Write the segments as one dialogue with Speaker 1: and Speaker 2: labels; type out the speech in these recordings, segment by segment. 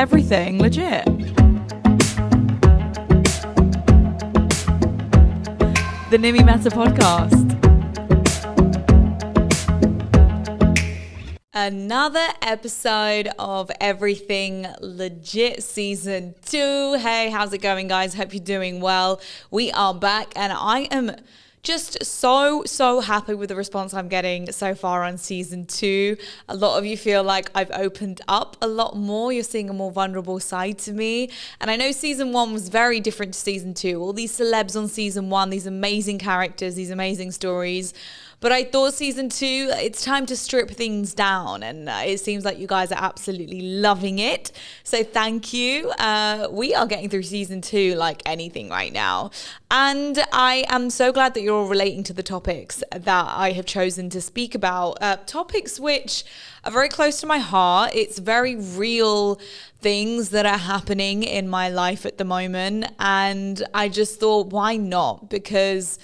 Speaker 1: everything legit. The Nimi Meta Podcast. Another episode of Everything Legit Season 2. Hey, how's it going, guys? Hope you're doing well. We are back, and I am just so happy with the response I'm getting so far on Season 2. A lot of you feel like I've opened up a lot more. You're seeing a more vulnerable side to me. And I know Season 1 was very different to Season 2. All these celebs on Season 1, these amazing characters, these amazing stories. But I thought Season 2, it's time to strip things down, and it seems like you guys are absolutely loving it. So thank you. We are getting through Season 2 like anything right now. And I am so glad that you're all relating to the topics that I have chosen to speak about. Topics which are very close to my heart. It's very real things that are happening in my life at the moment. And I just thought, why not? Because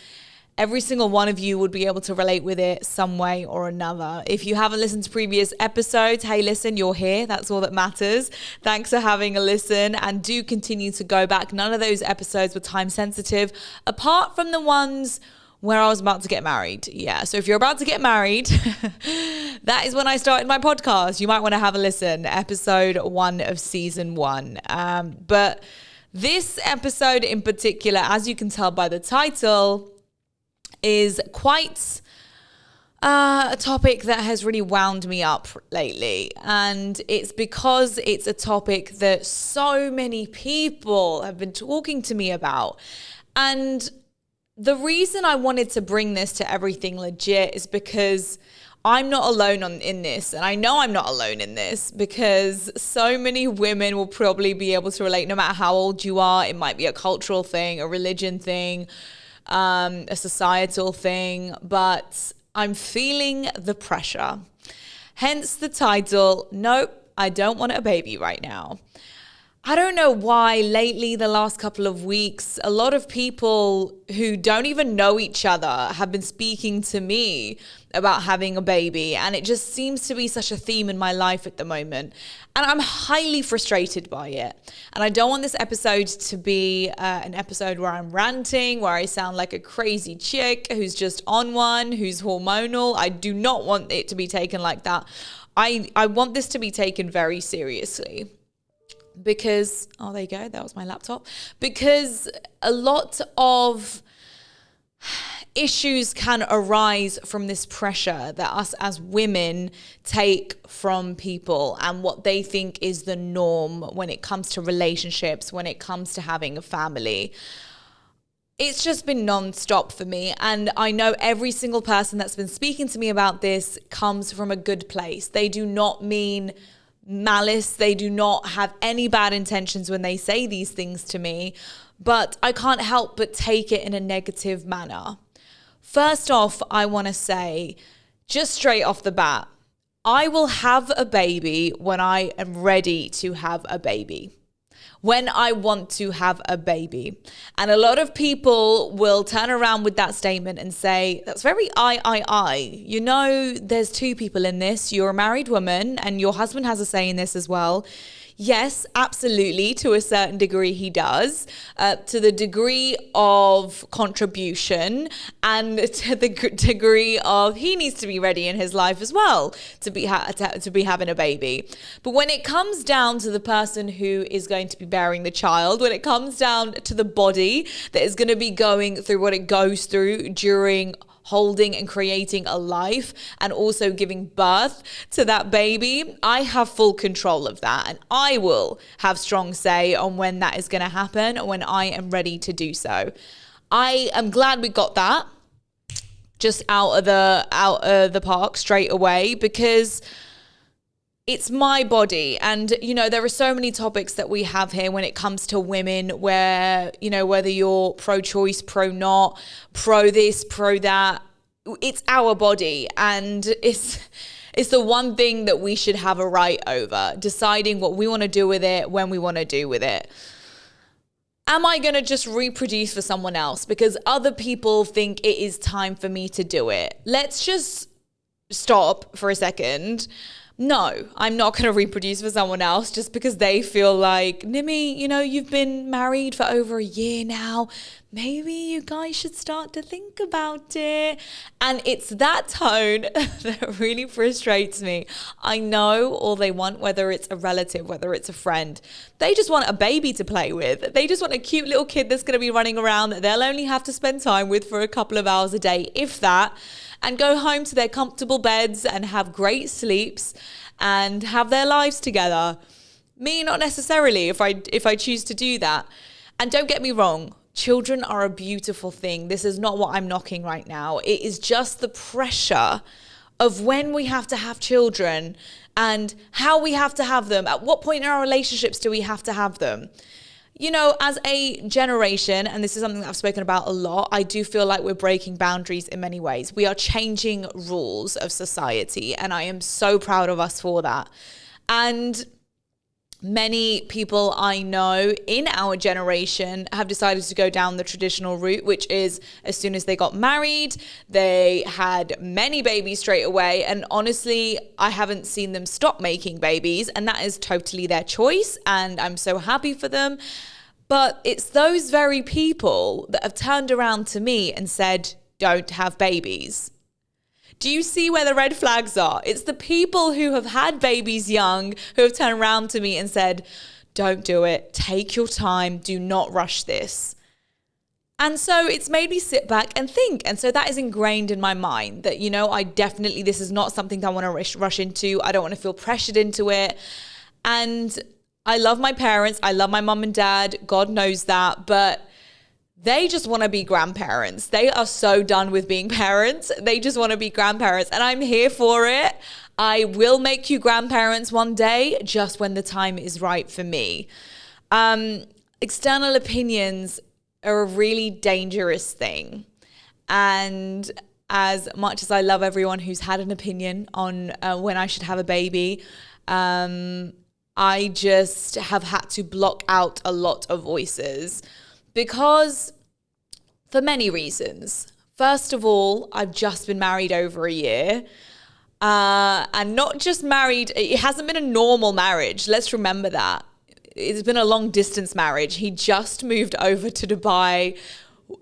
Speaker 1: every single one of you would be able to relate with it some way or another. If you haven't listened to previous episodes, hey, listen, you're here. That's all that matters. Thanks for having a listen, and do continue to go back. None of those episodes were time sensitive, apart from the ones where I was about to get married. Yeah, so if you're about to get married, that is when I started my podcast. You might want to have a listen. Episode 1 of Season 1. But this episode in particular, as you can tell by the title, is quite a topic that has really wound me up lately. And it's because it's a topic that so many people have been talking to me about. And the reason I wanted to bring this to Everything Legit is because I'm not alone in this. And I know I'm not alone in this because so many women will probably be able to relate no matter how old you are. It might be a cultural thing, a religion thing, a societal thing, but I'm feeling the pressure. Hence the title, Nope, I Don't Want a Baby Right Now. I don't know why lately, the last couple of weeks, a lot of people who don't even know each other have been speaking to me about having a baby. And it just seems to be such a theme in my life at the moment. And I'm highly frustrated by it. And I don't want this episode to be an episode where I'm ranting, where I sound like a crazy chick who's just on one, who's hormonal. I do not want it to be taken like that. I want this to be taken very seriously. Because, oh, there you go, that was my laptop. Because a lot of issues can arise from this pressure that us as women take from people and what they think is the norm when it comes to relationships, when it comes to having a family. It's just been non-stop for me. And I know every single person that's been speaking to me about this comes from a good place. They do not mean malice. They do not have any bad intentions when they say these things to me, but I can't help but take it in a negative manner. First off, I want to say, just straight off the bat, I will have a baby when I am ready to have a baby. When I want to have a baby. And a lot of people will turn around with that statement and say, that's very I. You know, there's two people in this. You're a married woman and your husband has a say in this as well. Yes, absolutely. To a certain degree, he does. To the degree of contribution and to the degree of he needs to be ready in his life as well to be having a baby. But when it comes down to the person who is going to be bearing the child, when it comes down to the body that is going to be going through what it goes through during holding and creating a life and also giving birth to that baby, I have full control of that, and I will have strong say on when that is going to happen, when I am ready to do so. I am glad we got that just out of the park straight away, because it's my body. And, you know, there are so many topics that we have here when it comes to women where, you know, whether you're pro-choice, pro-not, pro this, pro that, it's our body. And it's the one thing that we should have a right over, deciding what we want to do with it, when we want to do with it. Am I going to just reproduce for someone else because other people think it is time for me to do it? Let's just stop for a second. No, I'm not going to reproduce for someone else just because they feel like, Nimi, you've been married for over a year now. Maybe you guys should start to think about it. And it's that tone that really frustrates me. I know all they want, whether it's a relative, whether it's a friend, they just want a baby to play with. They just want a cute little kid that's going to be running around that they'll only have to spend time with for a couple of hours a day, if that, and go home to their comfortable beds and have great sleeps and have their lives together. Me, not necessarily, if I choose to do that. And don't get me wrong, children are a beautiful thing. This is not what I'm knocking right now. It is just the pressure of when we have to have children and how we have to have them. At what point in our relationships do we have to have them? As a generation, and this is something that I've spoken about a lot, I do feel like we're breaking boundaries in many ways. We are changing rules of society, and I am so proud of us for that. And many people I know in our generation have decided to go down the traditional route, which is as soon as they got married, they had many babies straight away. And honestly, I haven't seen them stop making babies, and that is totally their choice. And I'm so happy for them. But it's those very people that have turned around to me and said, don't have babies. Do you see where the red flags are? It's the people who have had babies young who have turned around to me and said, don't do it. Take your time. Do not rush this. And so it's made me sit back and think. And so that is ingrained in my mind that, this is not something that I want to rush into. I don't want to feel pressured into it. And I love my parents. I love my mum and dad. God knows that. But they just want to be grandparents. They are so done with being parents. They just want to be grandparents. And I'm here for it. I will make you grandparents one day, just when the time is right for me. External opinions are a really dangerous thing. And as much as I love everyone who's had an opinion on when I should have a baby, I just have had to block out a lot of voices. Because for many reasons. First of all, I've just been married over a year. And not just married, it hasn't been a normal marriage. Let's remember that. It's been a long distance marriage. He just moved over to Dubai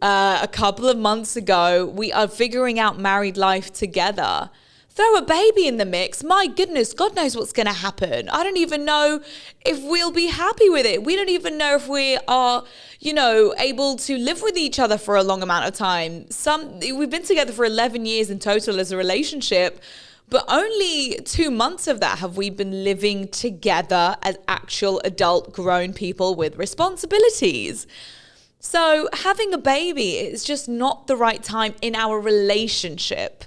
Speaker 1: a couple of months ago. We are figuring out married life together. Throw a baby in the mix. My goodness, God knows what's going to happen. I don't even know if we'll be happy with it. We don't even know if we are, able to live with each other for a long amount of time. We've been together for 11 years in total as a relationship, but only 2 months of that have we been living together as actual adult grown people with responsibilities. So having a baby is just not the right time in our relationship.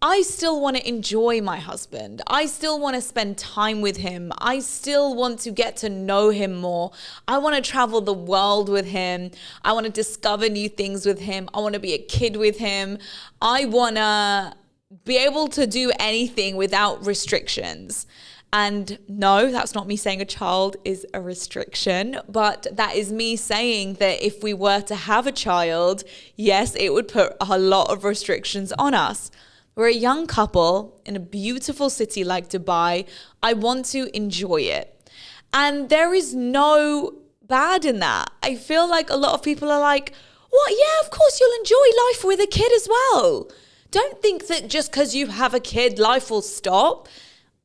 Speaker 1: I still want to enjoy my husband. I still want to spend time with him. I still want to get to know him more. I want to travel the world with him. I want to discover new things with him. I want to be a kid with him. I want to be able to do anything without restrictions. And no, that's not me saying a child is a restriction, but that is me saying that if we were to have a child, yes, it would put a lot of restrictions on us. We're a young couple in a beautiful city like Dubai. I want to enjoy it. And there is no bad in that. I feel like a lot of people are like, what? Yeah, of course you'll enjoy life with a kid as well. Don't think that just because you have a kid, life will stop.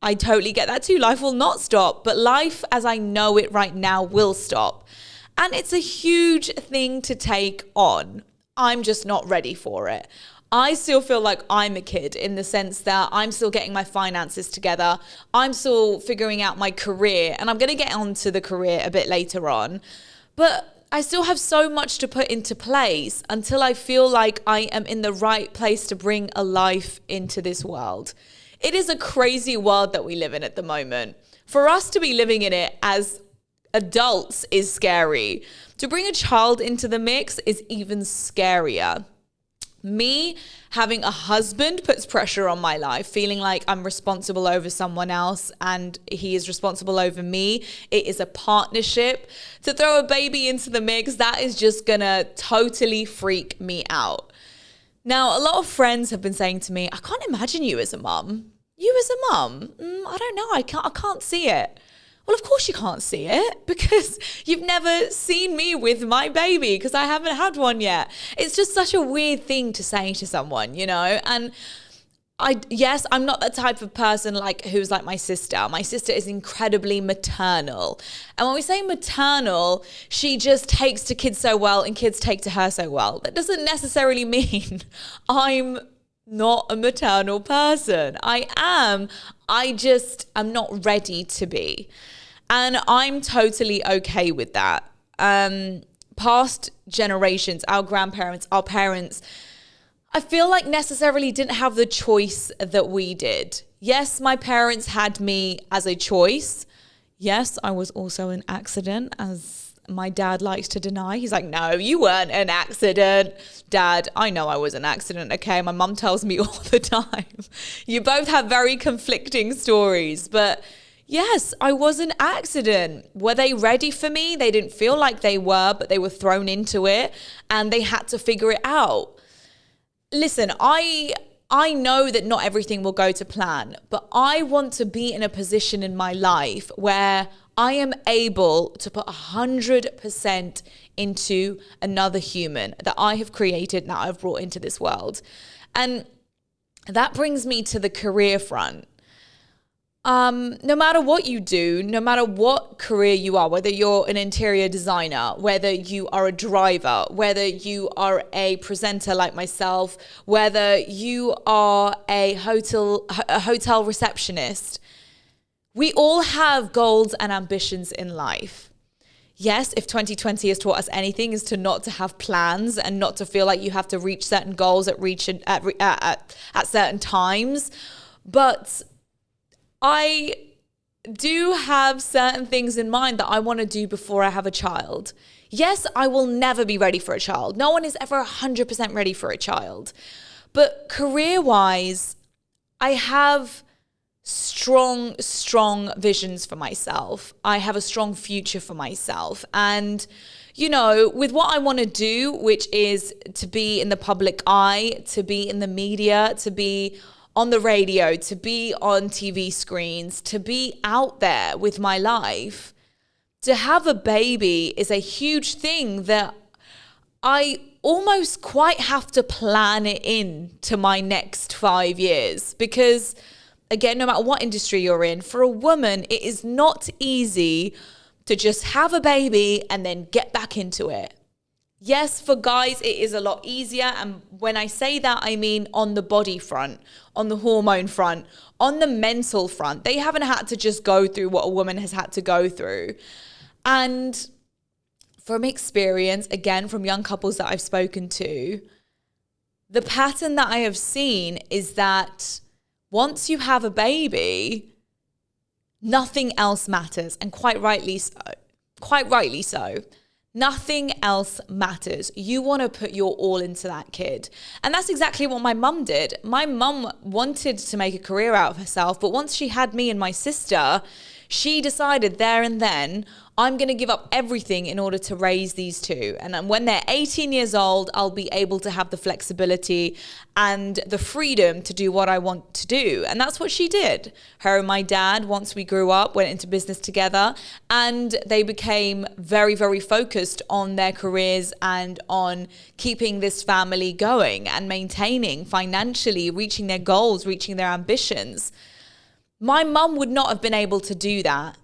Speaker 1: I totally get that too. Life will not stop, but life as I know it right now will stop. And it's a huge thing to take on. I'm just not ready for it. I still feel like I'm a kid in the sense that I'm still getting my finances together. I'm still figuring out my career, and I'm going to get onto the career a bit later on. But I still have so much to put into place until I feel like I am in the right place to bring a life into this world. It is a crazy world that we live in at the moment. For us to be living in it as adults is scary. To bring a child into the mix is even scarier. Me having a husband puts pressure on my life, feeling like I'm responsible over someone else and he is responsible over me. It is a partnership. To throw a baby into the mix, that is just gonna totally freak me out. Now, a lot of friends have been saying to me, I can't imagine you as a mum. You as a mum? I don't know. I can't see it. Well, of course you can't see it because you've never seen me with my baby because I haven't had one yet. It's just such a weird thing to say to someone, you know? And yes, I'm not the type of person like who's like my sister. My sister is incredibly maternal. And when we say maternal, she just takes to kids so well and kids take to her so well. That doesn't necessarily mean I'm not a maternal person. I just am not ready to be. And I'm totally okay with that. Past generations, our grandparents, our parents, I feel like necessarily didn't have the choice that we did. Yes, my parents had me as a choice. Yes, I was also an accident, as my dad likes to deny. He's like, no, you weren't an accident. Dad, I know I was an accident, okay? My mum tells me all the time. You both have very conflicting stories, but yes, I was an accident. Were they ready for me? They didn't feel like they were, but they were thrown into it and they had to figure it out. Listen, I know that not everything will go to plan, but I want to be in a position in my life where I am able to put 100% into another human that I have created, that I've brought into this world. And that brings me to the career front. No matter what you do, no matter what career you are, whether you're an interior designer, whether you are a driver, whether you are a presenter like myself, whether you are a hotel receptionist, we all have goals and ambitions in life. Yes, if 2020 has taught us anything, is to not to have plans and not to feel like you have to reach certain goals at certain times. But I do have certain things in mind that I want to do before I have a child. Yes, I will never be ready for a child. No one is ever 100% ready for a child. But career-wise, I have strong visions for myself. I have a strong future for myself. And, you know, with what I want to do, which is to be in the public eye, to be in the media, to be on the radio, to be on TV screens, to be out there with my life, to have a baby is a huge thing that I almost quite have to plan it in to my next 5 years. Because again, no matter what industry you're in, for a woman, it is not easy to just have a baby and then get back into it. Yes, for guys, it is a lot easier. And when I say that, I mean on the body front, on the hormone front, on the mental front. They haven't had to just go through what a woman has had to go through. And from experience, again, from young couples that I've spoken to, the pattern that I have seen is that once you have a baby, nothing else matters. And quite rightly so. Nothing else matters. You want to put your all into that kid. And that's exactly what my mum did. My mum wanted to make a career out of herself, but once she had me and my sister, she decided there and then, I'm going to give up everything in order to raise these two. And then when they're 18 years old, I'll be able to have the flexibility and the freedom to do what I want to do. And that's what she did. Her and my dad, once we grew up, went into business together, and they became very, very focused on their careers and on keeping this family going and maintaining financially, reaching their goals, reaching their ambitions. My mum would not have been able to do that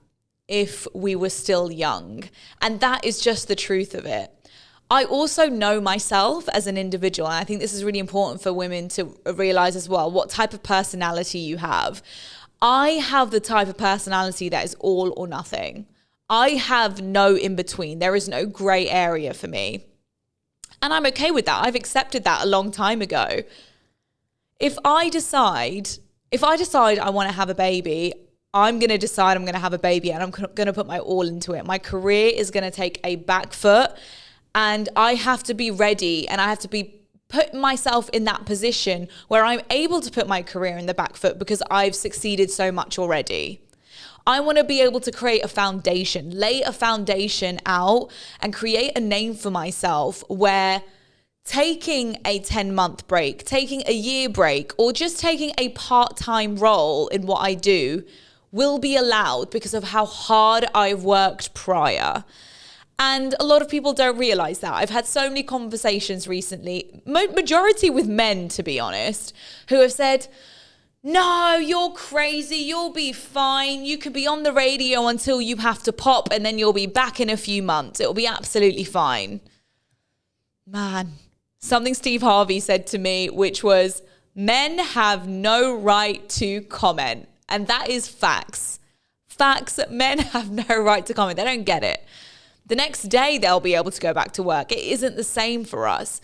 Speaker 1: if we were still young. And that is just the truth of it. I also know myself as an individual, and I think this is really important for women to realize as well, what type of personality you have. I have the type of personality that is all or nothing. I have no in between. There is no gray area for me. And I'm okay with that. I've accepted that a long time ago. If I decide I want to have a baby, I'm going to decide I'm going to have a baby, and I'm going to put my all into it. My career is going to take a back foot, and I have to be ready, and I have to be put myself in that position where I'm able to put my career in the back foot because I've succeeded so much already. I want to be able to create a foundation, lay a foundation out and create a name for myself where taking a 10-month break, taking a year break, or just taking a part-time role in what I do will be allowed because of how hard I've worked prior. And a lot of people don't realize that. I've had so many conversations recently, majority with men, to be honest, who have said, no, you're crazy. You'll be fine. You could be on the radio until you have to pop and then you'll be back in a few months. It'll be absolutely fine. Man, something Steve Harvey said to me, which was, men have no right to comment. And that is facts. Facts. Men have no right to comment. They don't get it. The next day they'll be able to go back to work. It isn't the same for us.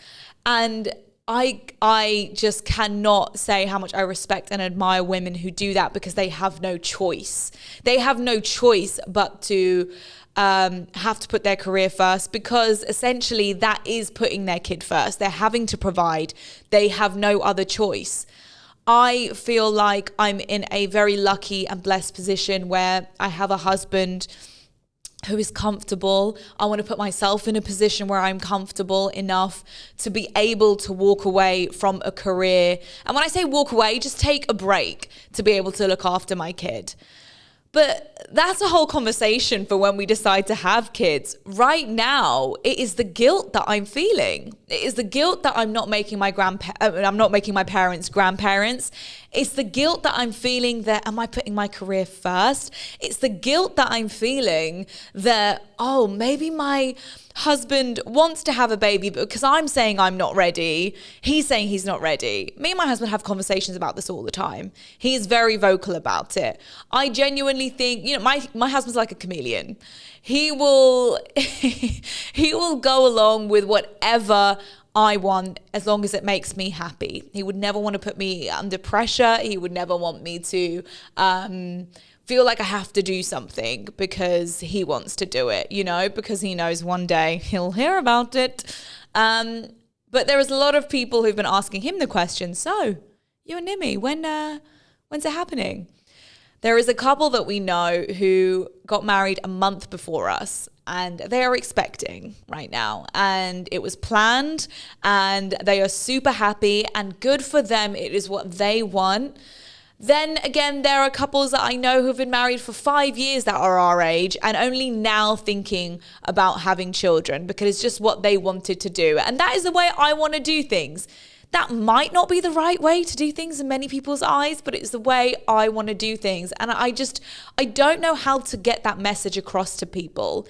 Speaker 1: And I just cannot say how much I respect and admire women who do that because they have no choice. They have no choice but to have to put their career first, because essentially that is putting their kid first. They're having to provide. They have no other choice. I feel like I'm in a very lucky and blessed position where I have a husband who is comfortable. I want to put myself in a position where I'm comfortable enough to be able to walk away from a career. And when I say walk away, just take a break to be able to look after my kid. But that's a whole conversation for when we decide to have kids. Right now, it is the guilt that I'm feeling. It is the guilt that I'm not making my parents grandparents. It's the guilt that I'm feeling that, am I putting my career first? It's the guilt that I'm feeling that, oh, maybe my husband wants to have a baby, but because I'm saying I'm not ready, he's saying he's not ready. Me and my husband have conversations about this all the time. He is very vocal about it. I genuinely think, my husband's like a chameleon. He will go along with whatever I want as long as it makes me happy. He would never want to put me under pressure. He would never want me to feel like I have to do something because he wants to do it, because he knows one day he'll hear about it. But there is a lot of people who've been asking him the question, so you and Nimi, when's it happening? There is a couple that we know who got married a month before us, and they are expecting right now, and it was planned, and they are super happy, and good for them. It is what they want. Then again, there are couples that I know who've been married for 5 years that are our age and only now thinking about having children because it's just what they wanted to do. And that is the way I want to do things. That might not be the right way to do things in many people's eyes, but it's the way I want to do things. And I don't know how to get that message across to people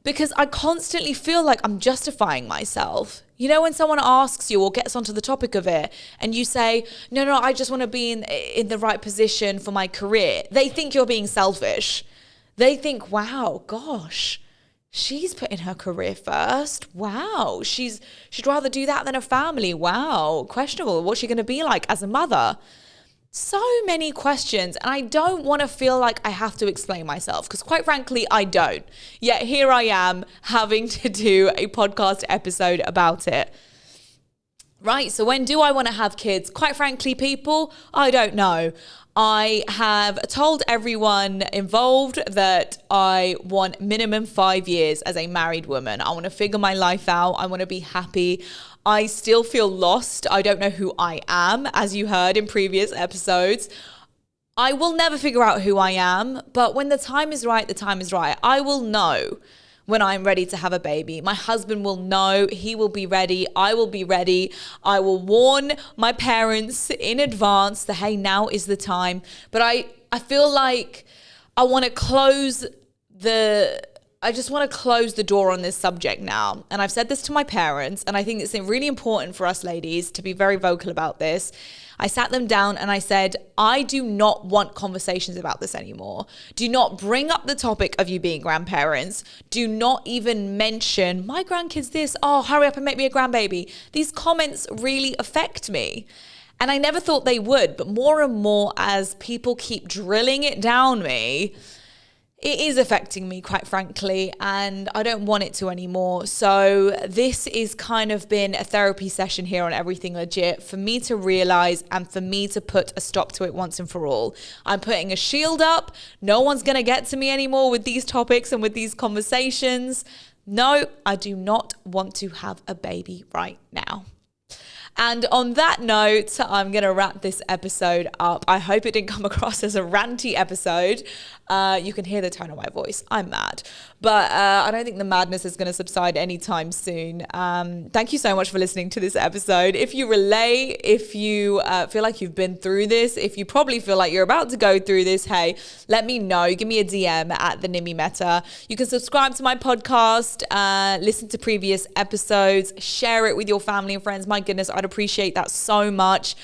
Speaker 1: because I constantly feel like I'm justifying myself. When someone asks you or gets onto the topic of it and you say, no, I just want to be in the right position for my career. They think you're being selfish. They think, wow, gosh, she's putting her career first. Wow, she'd rather do that than a family. Wow, questionable. What's she going to be like as a mother? So many questions, and I don't want to feel like I have to explain myself because quite frankly, I don't. Yet here I am having to do a podcast episode about it. Right, so when do I want to have kids? Quite frankly, people, I don't know. I have told everyone involved that I want minimum 5 years as a married woman. I want to figure my life out. I want to be happy. I still feel lost. I don't know who I am, as you heard in previous episodes. I will never figure out who I am, but when the time is right, the time is right. I will know when I'm ready to have a baby. My husband will know, he will be ready, I will be ready. I will warn my parents in advance that, hey, now is the time. But I feel like I want to close the door on this subject now. And I've said this to my parents, and I think it's really important for us ladies to be very vocal about this. I sat them down and I said, I do not want conversations about this anymore. Do not bring up the topic of you being grandparents. Do not even mention, my grandkids this, oh, hurry up and make me a grandbaby. These comments really affect me. And I never thought they would, but more and more as people keep drilling it down me, it is affecting me, quite frankly, and I don't want it to anymore. So this is kind of been a therapy session here on Everything Legit for me to realize and for me to put a stop to it once and for all. I'm putting a shield up. No one's going to get to me anymore with these topics and with these conversations. No, I do not want to have a baby right now. And on that note, I'm going to wrap this episode up. I hope it didn't come across as a ranty episode. You can hear the tone of my voice. I'm mad. But I don't think the madness is going to subside anytime soon. Thank you so much for listening to this episode. If you relate, if you feel like you've been through this, if you probably feel like you're about to go through this, hey, let me know. Give me a DM at the Nimi Meta. You can subscribe to my podcast, listen to previous episodes, share it with your family and friends. My goodness, I'd appreciate that so much.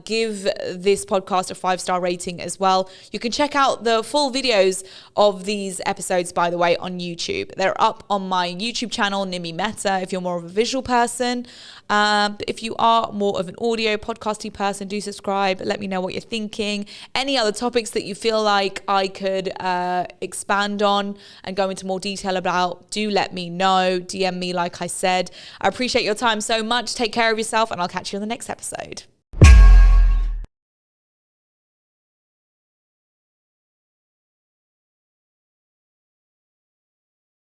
Speaker 1: Give this podcast a 5-star rating as well. You can check out the full videos of these episodes, by the way, on YouTube. They're up on my YouTube channel, Nimi Meta, if you're more of a visual person. If you are more of an audio podcasty person, do subscribe. Let me know what you're thinking. Any other topics that you feel like I could expand on and go into more detail about, do let me know. DM me, like I said. I appreciate your time so much. Take care of yourself, and I'll catch you on the next episode.